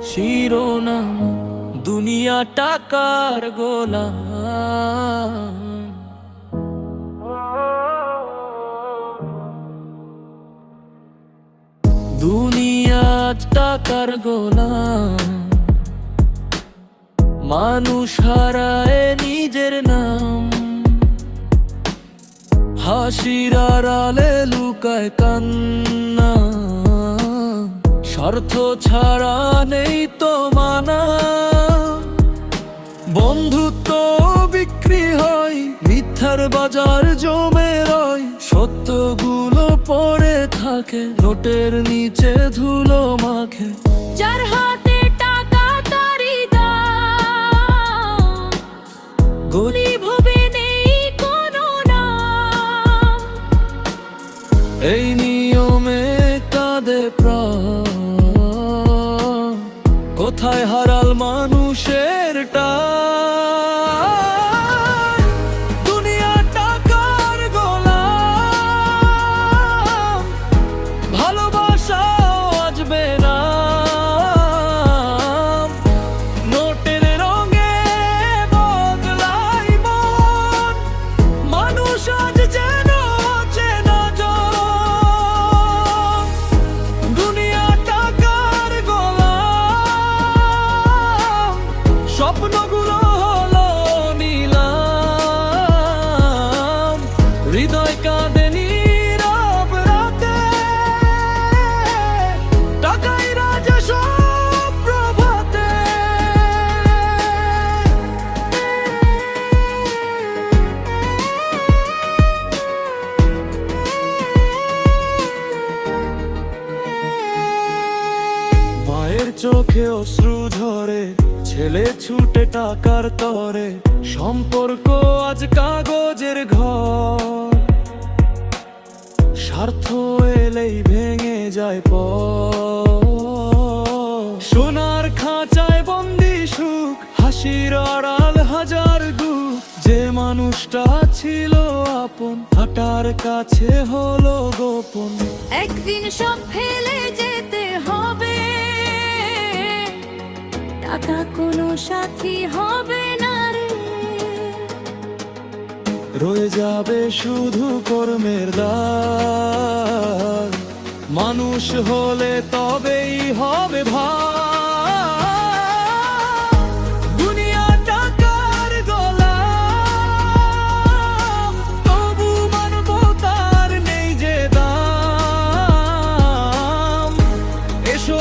শিরোনাম দুনিয়া টাকার গোলাম। দুনিয়া টাকার গোলাম, মানুষ হারায় নিজের নাম। হাসির আড়ালে লুকায় কান্না, স্বার্থ ছাড়া নেই তো মানা। বন্ধুত্ব বিক্রি হয়, মিথ্যার বাজার জমে রয়। সত্যগুলো পড়ে থাকে, নোটের নিচে ধুলো মাখে। যার হাতে টাকা তারই দাম, গরিব হবে নেই কোনো নাম। এই নিয়মে কাঁদে প্রাণ, কোথায় হারাল মানুষের টান। দুনিয়া টাকার গোলাম, ভালোবাসা আসবে না। নোটের রঙে বদলায় মন, মানুষ আজ যেন চেনা জন। দুনিয়া টাকার গোলাম, স্বপ্নগুলো হলো নিলাম। হৃদয় কাঁদে নীরব রাতে, টাকাই রাজা সব প্রভাতে। মায়ের চোখে অশ্রু ঝরে, ছেলে ছুটে টাকার তরে। সম্পর্ক আজ কাগজের ঘর, স্বার্থ এলেই ভেঙে যায় পর। সোনার খাঁচায় বন্দি সুখ, হাসির আড়াল হাজার গুণ। যে মানুষটা ছিল আপন, হাঁটার কাছে হলো গোপন। একদিন সব ফেলে যেতে হবে, টাকা কোনো সাথী হবে না রে। রয়ে যাবে শুধু কর্মের দাগ, মানুষ হলে তবেই হবে ভাগ। দুনিয়া টাকার গোলাম, তবু মানবতার নেই যে দাম। এসো